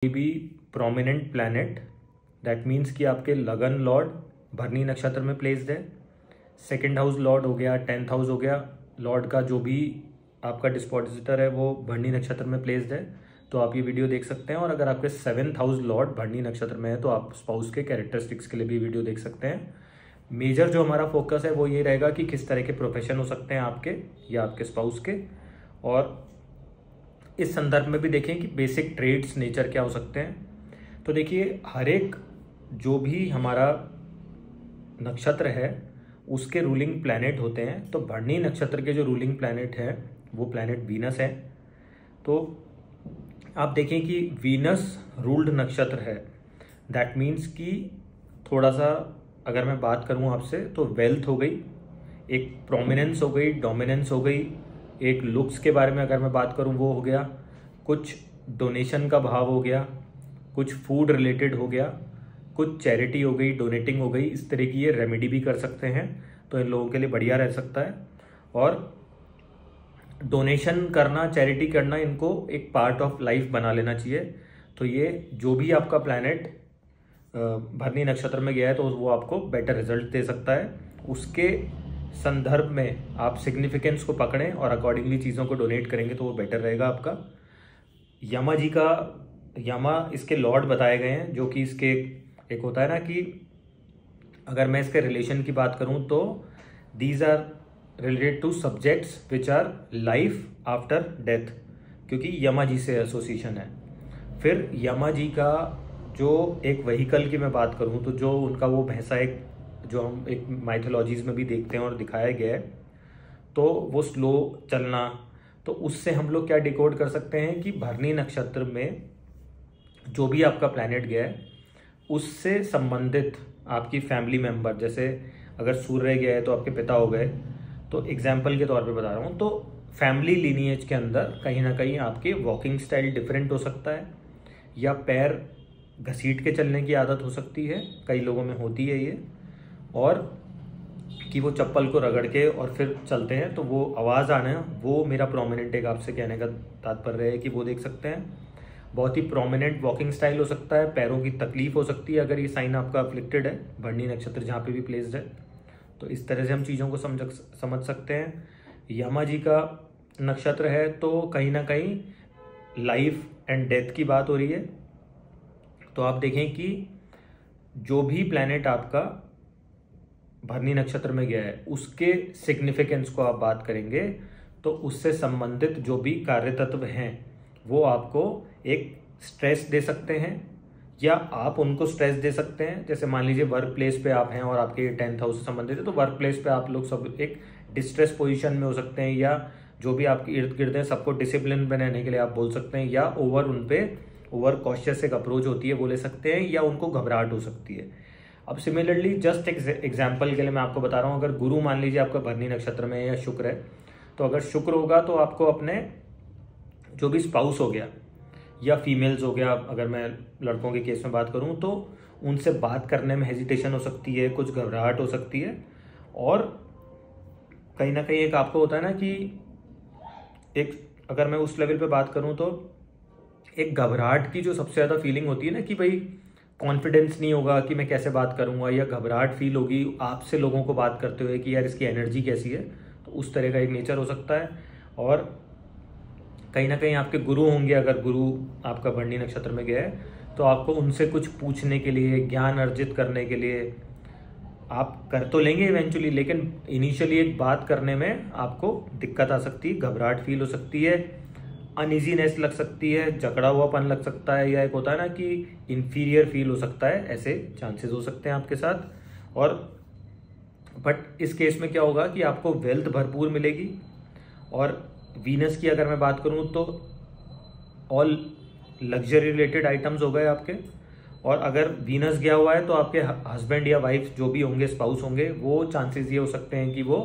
भी prominent planet, that means कि आपके लगन लॉर्ड भरनी नक्षत्र में प्लेस्ड है। सेकंड हाउस लॉर्ड हो गया, 10th हाउस हो गया, लॉर्ड का जो भी आपका डिस्पोजिटर है वो भरनी नक्षत्र में प्लेस्ड है, तो आप ये वीडियो देख सकते हैं। और अगर आपके 7th हाउस लॉर्ड भरनी नक्षत्र में है तो आप स्पाउस के कैरेक्टरिस्टिक्स के लिए भी वीडियो देख सकते हैं। मेजर जो हमारा फोकस है वो ये रहेगा कि किस तरह के प्रोफेशन हो सकते हैं आपके या आपके स्पाउस के, और इस संदर्भ में भी देखें कि बेसिक ट्रेड्स नेचर क्या हो सकते हैं। तो देखिए, हर एक जो भी हमारा नक्षत्र है उसके रूलिंग प्लैनेट होते हैं। तो भरनी नक्षत्र के जो रूलिंग प्लैनेट है वो प्लैनेट वीनस है। तो आप देखें कि वीनस रूल्ड नक्षत्र है, दैट मीन्स कि थोड़ा सा अगर मैं बात करूं आपसे तो वेल्थ हो गई, एक प्रोमिनेंस हो गई, डोमिनेंस हो गई, एक लुक्स के बारे में अगर मैं बात करूं वो हो गया, कुछ डोनेशन का भाव हो गया, कुछ फूड रिलेटेड हो गया, कुछ चैरिटी हो गई, डोनेटिंग हो गई। इस तरह की ये रेमेडी भी कर सकते हैं, तो इन लोगों के लिए बढ़िया रह सकता है। और डोनेशन करना, चैरिटी करना, इनको एक पार्ट ऑफ लाइफ बना लेना चाहिए। तो ये जो भी आपका प्लैनेट भरनी नक्षत्र में गया है तो वो आपको बेटर रिजल्ट दे सकता है। उसके संदर्भ में आप सिग्निफिकेंस को पकड़ें और अकॉर्डिंगली चीज़ों को डोनेट करेंगे तो वो बेटर रहेगा आपका। यमा जी का, यमा इसके लॉर्ड बताए गए हैं, जो कि इसके एक होता है ना कि अगर मैं इसके रिलेशन की बात करूं तो these are related to subjects which are life after death, क्योंकि यमा जी से एसोसिएशन है। फिर यमा जी का जो एक व्हीकल की मैं बात करूं तो जो उनका वो भैंसा, एक जो हम एक माइथोलॉजीज में भी देखते हैं और दिखाया गया है, तो वो स्लो चलना, तो उससे हम लोग क्या डिकोड कर सकते हैं कि भरनी नक्षत्र में जो भी आपका प्लैनेट गया है उससे संबंधित आपकी फैमिली मेंबर, जैसे अगर सूर्य गया है तो आपके पिता हो गए, तो एग्जाम्पल के तौर पे बता रहा हूँ, तो फैमिली लीनिएज के अंदर कहीं ना कहीं आपके वॉकिंग स्टाइल डिफरेंट हो सकता है, या पैर घसीट के चलने की आदत हो सकती है, कई लोगों में होती है ये, और कि वो चप्पल को रगड़ के और फिर चलते हैं तो वो आवाज़ आना, वो मेरा प्रोमिनेंट एक आपसे कहने का तात्पर्य है कि वो देख सकते हैं। बहुत ही प्रोमिनेंट वॉकिंग स्टाइल हो सकता है, पैरों की तकलीफ हो सकती है अगर ये साइन आपका अफ्लिक्टेड है, भरनी नक्षत्र जहाँ पे भी प्लेस्ड है। तो इस तरह से हम चीज़ों को समझ सकते हैं। यमा जी का नक्षत्र है तो कहीं ना कहीं लाइफ एंड डेथ की बात हो रही है। तो आप देखें कि जो भी प्लैनेट आपका भरनी नक्षत्र में गया है उसके सिग्निफिकेंस को आप बात करेंगे तो उससे संबंधित जो भी कार्य तत्व हैं वो आपको एक स्ट्रेस दे सकते हैं, या आप उनको स्ट्रेस दे सकते हैं। जैसे मान लीजिए वर्क प्लेस पे आप हैं और आपके 10th हाउस से संबंधित है, तो वर्क प्लेस पे आप लोग सब एक डिस्ट्रेस पोजीशन में हो सकते हैं, या जो भी आपके इर्द गिर्द है सबको डिसिप्लिन बनाने के लिए आप बोल सकते हैं, या ओवर कॉशियस एक अप्रोच होती है वो ले सकते हैं, या उनको घबराहट हो सकती है। अब सिमिलरली जस्ट एग्जाम्पल के लिए मैं आपको बता रहा हूँ, अगर गुरु मान लीजिए आपका भरनी नक्षत्र में है या शुक्र है, तो अगर शुक्र होगा तो आपको अपने जो भी स्पाउस हो गया या फीमेल्स हो गया, अगर मैं लड़कों के केस में बात करूं तो उनसे बात करने में हेजिटेशन हो सकती है, कुछ घबराहट हो सकती है, और कहीं ना कहीं एक आपको होता है ना कि एक, अगर मैं उस लेवल पे बात करूं तो एक घबराहट की जो सबसे ज़्यादा फीलिंग होती है ना कि भाई कॉन्फिडेंस नहीं होगा कि मैं कैसे बात करूंगा, या घबराहट फील होगी आपसे लोगों को बात करते हुए कि यार इसकी एनर्जी कैसी है, तो उस तरह का एक नेचर हो सकता है। और कहीं ना कहीं आपके गुरु होंगे, अगर गुरु आपका भरनी नक्षत्र में गया है तो आपको उनसे कुछ पूछने के लिए, ज्ञान अर्जित करने के लिए आप कर तो लेंगे इवेंचुअली, लेकिन इनिशियली एक बात करने में आपको दिक्कत आ सकती है, घबराहट फील हो सकती है, अनइजीनेस लग सकती है, जकड़ा हुआपन लग सकता है, या एक होता है ना कि इंफीरियर फील हो सकता है, ऐसे चांसेस हो सकते हैं आपके साथ। और बट इस केस में क्या होगा कि आपको वेल्थ भरपूर मिलेगी। और वीनस की अगर मैं बात करूं तो ऑल लग्जरी रिलेटेड आइटम्स हो गए आपके, और अगर वीनस गया हुआ है तो आपके हस्बैंड या वाइफ जो भी होंगे, स्पाउस होंगे, वो चांसेस ये हो सकते हैं कि वो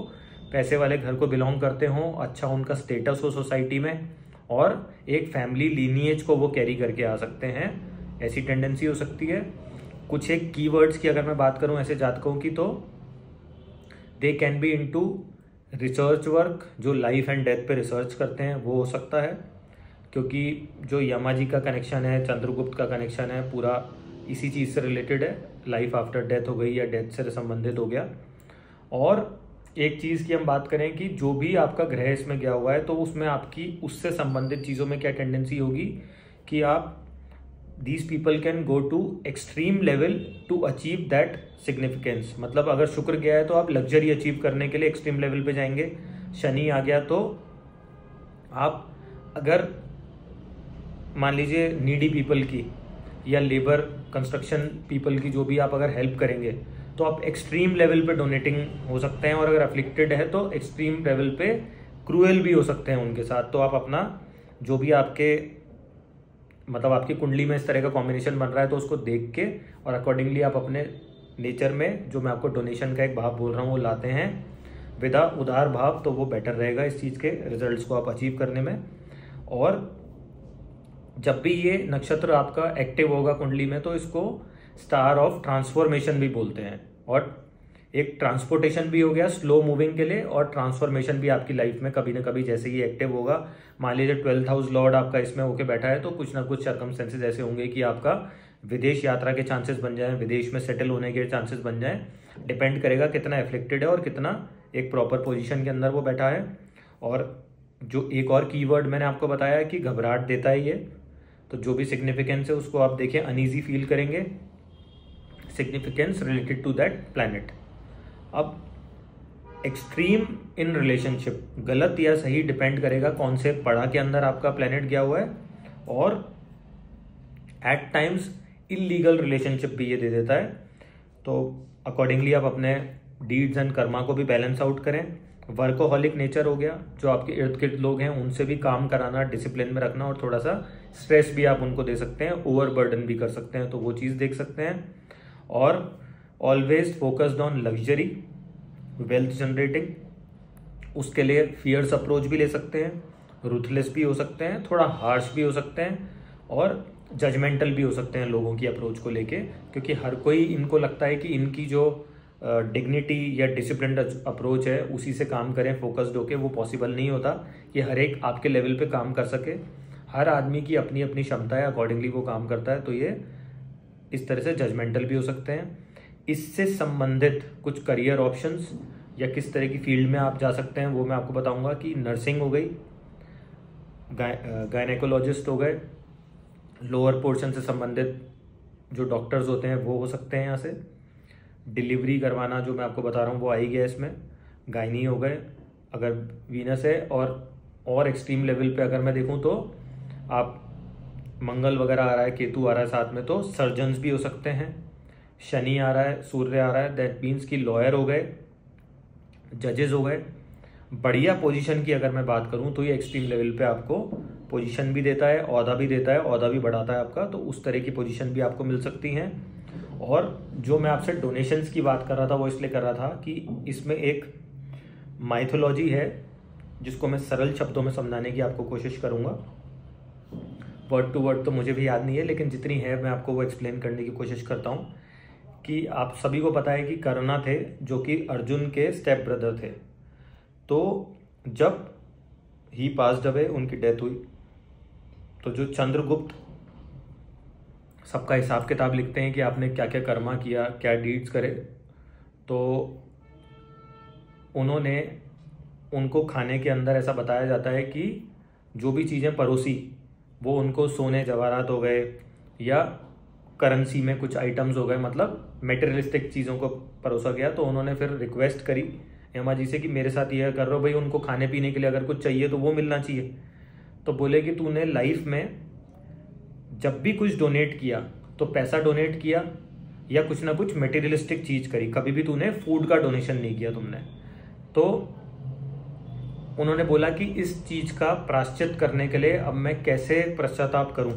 पैसे वाले घर को बिलोंग करते हों, अच्छा उनका स्टेटस हो सोसाइटी में, और एक फैमिली लीनिएज को वो कैरी करके आ सकते हैं, ऐसी टेंडेंसी हो सकती है। कुछ एक कीवर्ड्स की अगर मैं बात करूं ऐसे जातकों की, तो they can be into research work, जो लाइफ एंड डेथ पे रिसर्च करते हैं वो हो सकता है। क्योंकि जो यमा जी का कनेक्शन है, चंद्रगुप्त का कनेक्शन है, पूरा इसी चीज़ से रिलेटेड है, लाइफ आफ्टर डेथ हो गई या डेथ से संबंधित हो गया। और एक चीज़ की हम बात करें कि जो भी आपका ग्रह इसमें गया हुआ है तो उसमें आपकी उससे संबंधित चीज़ों में क्या टेंडेंसी होगी कि आप these people can go to extreme level to achieve that significance. मतलब अगर शुक्र गया है तो आप लग्जरी अचीव करने के लिए एक्सट्रीम लेवल पे जाएंगे। शनि आ गया तो आप अगर मान लीजिए नीडी पीपल की या लेबर कंस्ट्रक्शन पीपल की जो भी आप अगर हेल्प करेंगे तो आप एक्सट्रीम लेवल पे डोनेटिंग हो सकते हैं, और अगर अफ्लिक्टेड है तो एक्सट्रीम लेवल पे क्रूएल भी हो सकते हैं उनके साथ। तो आप अपना जो भी आपके मतलब आपकी कुंडली में इस तरह का कॉम्बिनेशन बन रहा है तो उसको देख के और अकॉर्डिंगली आप अपने नेचर में जो मैं आपको डोनेशन का एक भाव बोल रहा हूँ वो लाते हैं विदा उदार भाव, तो वो बेटर रहेगा इस चीज़ के रिजल्ट्स को आप अचीव करने में। और जब भी ये नक्षत्र आपका एक्टिव होगा कुंडली में तो इसको स्टार ऑफ ट्रांसफॉर्मेशन भी बोलते हैं। और एक ट्रांसपोर्टेशन भी हो गया स्लो मूविंग के लिए, और ट्रांसफॉर्मेशन भी आपकी लाइफ में कभी ना कभी जैसे ही एक्टिव होगा, मान लीजिए 12th हाउस लॉर्ड आपका इसमें होके बैठा है तो कुछ ना कुछ सर्कमस्टेंसेज ऐसे होंगे कि आपका विदेश यात्रा के चांसेस बन जाएं, विदेश में सेटल होने के चांसेस बन जाएं। डिपेंड करेगा कितना एफ्लिक्टेड है और कितना एक प्रॉपर पोजीशन के अंदर वो बैठा है। और जो एक और कीवर्ड मैंने आपको बताया है कि घबराहट देता है ये, तो जो भी सिग्निफिकेंस है उसको आप देखें, अनईजी फील करेंगे, significance related to that planet. अब एक्सट्रीम इन रिलेशनशिप, गलत या सही डिपेंड करेगा कौन से पड़ा के अंदर आपका प्लैनेट गया हुआ है, और एट टाइम्स इलीगल रिलेशनशिप भी ये दे देता है। तो अकॉर्डिंगली आप अपने डीड्स एंड कर्मा को भी बैलेंस आउट करें। वर्कोहॉलिक नेचर हो गया, जो आपके इर्द गिर्द लोग हैं उनसे भी काम कराना, डिसिप्लिन में रखना, और थोड़ा सा स्ट्रेस भी आप उनको दे सकते हैं, ओवर बर्डन भी कर सकते हैं, तो वो चीज़ देख सकते हैं। और always focused on luxury, wealth generating, उसके लिए फियर्स अप्रोच भी ले सकते हैं, रूथलेस भी हो सकते हैं, थोड़ा हार्श भी हो सकते हैं, और जजमेंटल भी हो सकते हैं लोगों की अप्रोच को लेके, क्योंकि हर कोई इनको लगता है कि इनकी जो डिग्निटी या डिसिप्लिन्ड अप्रोच है उसी से काम करें फोकस्ड होके। वो पॉसिबल नहीं होता कि हर एक आपके लेवल पे काम कर सके। हर आदमी की अपनी अपनी क्षमता है, अकॉर्डिंगली वो काम करता है। तो ये इस तरह से जजमेंटल भी हो सकते हैं। इससे संबंधित कुछ करियर ऑप्शंस या किस तरह की फील्ड में आप जा सकते हैं वो मैं आपको बताऊंगा कि नर्सिंग हो गई, गायनेकोलॉजिस्ट हो गए, लोअर पोर्शन से संबंधित जो डॉक्टर्स होते हैं वो हो सकते हैं यहाँ से, डिलीवरी करवाना जो मैं आपको बता रहा हूँ वो आ ही गया इसमें, गायनी हो गए अगर वीनस है। और एक्सट्रीम लेवल पे अगर मैं देखूँ तो आप मंगल वगैरह आ रहा है, केतु आ रहा है साथ में, तो सर्जन्स भी हो सकते हैं। शनि आ रहा है, सूर्य आ रहा है, दैट मीन्स कि लॉयर हो गए, जजेस हो गए। बढ़िया पोजीशन की अगर मैं बात करूं तो ये एक्सट्रीम लेवल पे आपको पोजीशन भी देता है, ओहदा भी देता है, ओहदा भी बढ़ाता है आपका, तो उस तरह की पोजीशन भी आपको मिल सकती हैं। और जो मैं आपसे डोनेशंस की बात कर रहा था वो इसलिए कर रहा था कि इसमें एक माइथोलॉजी है जिसको मैं सरल शब्दों में समझाने की आपको कोशिश करूंगा। वर्ड टू वर्ड तो मुझे भी याद नहीं है, लेकिन जितनी है मैं आपको वो एक्सप्लेन करने की कोशिश करता हूँ। कि आप सभी को पता है कि कर्ण थे जो कि अर्जुन के स्टेप ब्रदर थे। तो जब ही पास्ड अवे, उनकी डेथ हुई, तो जो चंद्रगुप्त सबका हिसाब किताब लिखते हैं कि आपने क्या क्या कर्मा किया, क्या डीड्स करे, तो उन्होंने उनको खाने के अंदर ऐसा बताया जाता है कि जो भी चीज़ें परोसी वो उनको सोने जवाहरात हो गए या करेंसी में कुछ आइटम्स हो गए, मतलब मेटेरियलिस्टिक चीज़ों को परोसा गया। तो उन्होंने फिर रिक्वेस्ट करी यमा जी से कि मेरे साथ यह कर रहे हो भाई, उनको खाने पीने के लिए अगर कुछ चाहिए तो वो मिलना चाहिए। तो बोले कि तूने लाइफ में जब भी कुछ डोनेट किया तो पैसा डोनेट किया या कुछ ना कुछ मेटेरियलिस्टिक चीज़ करी, कभी भी तूने फूड का डोनेशन नहीं किया तुमने। तो उन्होंने बोला कि इस चीज़ का प्रायश्चित करने के लिए अब मैं कैसे पश्चाताप करूं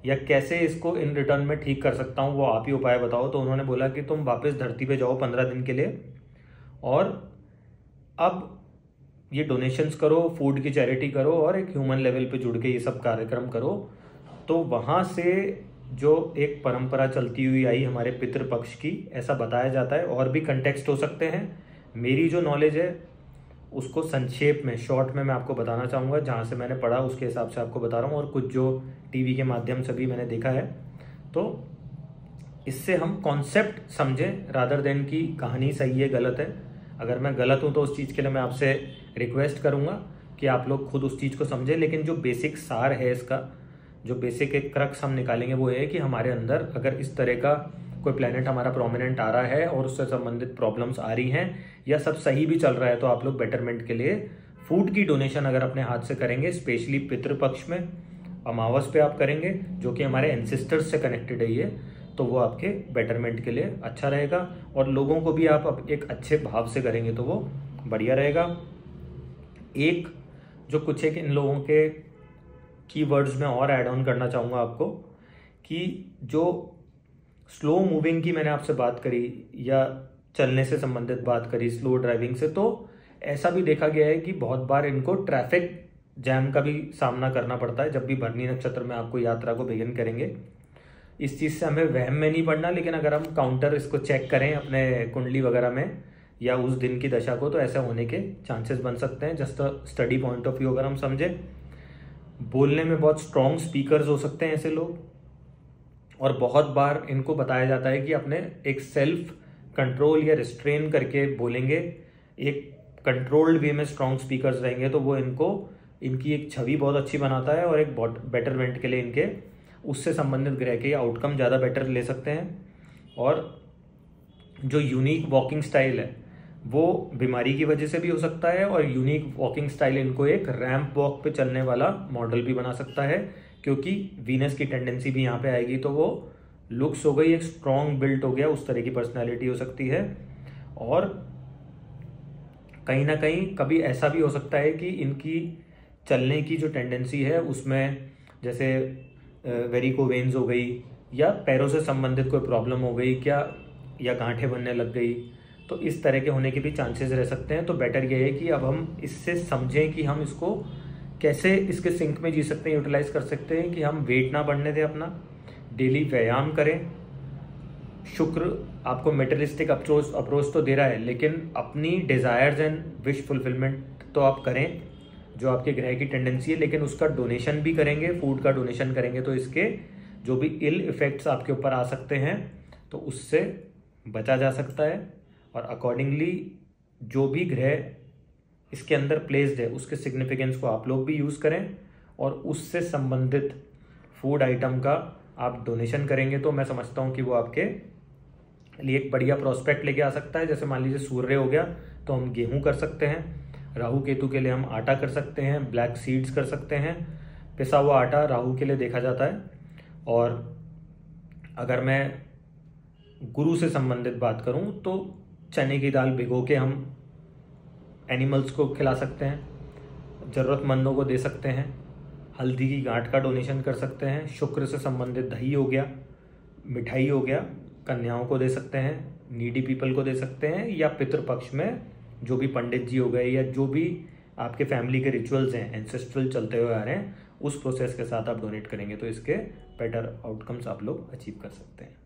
या कैसे इसको इन रिटर्न में ठीक कर सकता हूं, वो आप ही उपाय बताओ। तो उन्होंने बोला कि तुम वापस धरती पे जाओ 15 दिन के लिए और अब ये डोनेशंस करो, फूड की चैरिटी करो और एक ह्यूमन लेवल पे जुड़ के ये सब कार्यक्रम करो। तो वहाँ से जो एक परंपरा चलती हुई आई हमारे पितृपक्ष की, ऐसा बताया जाता है। और भी कंटेक्स्ट हो सकते हैं, मेरी जो नॉलेज है उसको संक्षेप में, शॉर्ट में मैं आपको बताना चाहूँगा। जहाँ से मैंने पढ़ा उसके हिसाब से आपको बता रहा हूँ, और कुछ जो टीवी के माध्यम से भी मैंने देखा है। तो इससे हम कॉन्सेप्ट समझें रादर देन की कहानी सही है गलत है। अगर मैं गलत हूँ तो उस चीज़ के लिए मैं आपसे रिक्वेस्ट करूँगा कि आप लोग खुद उस चीज़ को समझें, लेकिन जो बेसिक सार है इसका, जो बेसिक एक क्रक्स हम निकालेंगे वो है कि हमारे अंदर अगर इस तरह का कोई प्लेनेट हमारा प्रोमिनेंट आ रहा है और उससे संबंधित प्रॉब्लम्स आ रही हैं या सब सही भी चल रहा है, तो आप लोग बेटरमेंट के लिए फूड की डोनेशन अगर अपने हाथ से करेंगे, स्पेशली पितृपक्ष में अमावस पे आप करेंगे, जो कि हमारे एंसेस्टर्स से कनेक्टेड है ये, तो वो आपके बेटरमेंट के लिए अच्छा रहेगा। और लोगों को भी आप एक अच्छे भाव से करेंगे तो वो बढ़िया रहेगा। एक जो कुछ एक इन लोगों के कीवर्ड्स में और ऐड ऑन करना चाहूँगा आपको, कि जो स्लो मूविंग की मैंने आपसे बात करी या चलने से संबंधित बात करी, स्लो ड्राइविंग से, तो ऐसा भी देखा गया है कि बहुत बार इनको ट्रैफिक जैम का भी सामना करना पड़ता है जब भी भरनी नक्षत्र में आपको यात्रा को बिगिन करेंगे। इस चीज़ से हमें वहम में नहीं पड़ना, लेकिन अगर हम काउंटर इसको चेक करें अपने कुंडली वगैरह में या उस दिन की दशा को, तो ऐसा होने के चांसेस बन सकते हैं। Just study point of view अगर हम समझें, बोलने में बहुत स्ट्रॉन्ग स्पीकर्स हो सकते हैं ऐसे लोग, और बहुत बार इनको बताया जाता है कि अपने एक सेल्फ कंट्रोल या रिस्ट्रेन करके बोलेंगे, एक कंट्रोल्ड वे में स्ट्रॉन्ग स्पीकर्स रहेंगे, तो वो इनकी एक छवि बहुत अच्छी बनाता है और एक बेटरमेंट के लिए इनके उससे संबंधित ग्रह के आउटकम ज़्यादा बेटर ले सकते हैं। और जो यूनिक वॉकिंग स्टाइल है वो बीमारी की वजह से भी हो सकता है, और यूनिक वॉकिंग स्टाइल इनको एक रैंप वॉक पे चलने वाला मॉडल भी बना सकता है, क्योंकि वीनस की टेंडेंसी भी यहाँ पे आएगी, तो वो लुक्स हो गई, एक स्ट्रॉन्ग बिल्ट हो गया, उस तरह की पर्सनैलिटी हो सकती है। और कहीं ना कहीं कभी ऐसा भी हो सकता है कि इनकी चलने की जो टेंडेंसी है उसमें जैसे वेरिकोवेन्स हो गई या पैरों से संबंधित कोई प्रॉब्लम हो गई क्या, या गांठें बनने लग गई, तो इस तरह के होने के भी चांसेस रह सकते हैं। तो बेटर ये है कि अब हम इससे समझें कि हम इसको कैसे इसके सिंक में जी सकते हैं, यूटिलाइज कर सकते हैं, कि हम वेट ना बढ़ने दें, अपना डेली व्यायाम करें। शुक्र आपको मेटेरियलिस्टिक अप्रोच तो दे रहा है, लेकिन अपनी डिज़ायर्स एंड विश फुलफिलमेंट तो आप करें जो आपके ग्रह की टेंडेंसी है, लेकिन उसका डोनेशन भी करेंगे, फूड का डोनेशन करेंगे, तो इसके जो भी इल इफेक्ट्स आपके ऊपर आ सकते हैं तो उससे बचा जा सकता है। और अकॉर्डिंगली जो भी ग्रह इसके अंदर प्लेस्ड है उसके सिग्निफिकेंस को आप लोग भी यूज़ करें, और उससे संबंधित फूड आइटम का आप डोनेशन करेंगे तो मैं समझता हूँ कि वो आपके लिए एक बढ़िया प्रोस्पेक्ट लेके आ सकता है। जैसे मान लीजिए सूर्य हो गया तो हम गेहूं कर सकते हैं, राहु केतु के लिए हम आटा कर सकते हैं, ब्लैक सीड्स कर सकते हैं, पिसा हुआ आटा राहु के लिए देखा जाता है। और अगर मैं गुरु से संबंधित बात करूं तो चने की दाल भिगो के हम एनिमल्स को खिला सकते हैं, ज़रूरतमंदों को दे सकते हैं, हल्दी की गांठ का डोनेशन कर सकते हैं, शुक्र से संबंधित दही हो गया, मिठाई हो गया, कन्याओं को दे सकते हैं, नीडी पीपल को दे सकते हैं, या पितृपक्ष में जो भी पंडित जी हो गए या जो भी आपके फैमिली के रिचुअल्स हैं एंसेस्ट्रल चलते हुए आ रहे हैं, उस प्रोसेस के साथ आप डोनेट करेंगे तो इसके बेटर आउटकम्स आप लोग अचीव कर सकते हैं।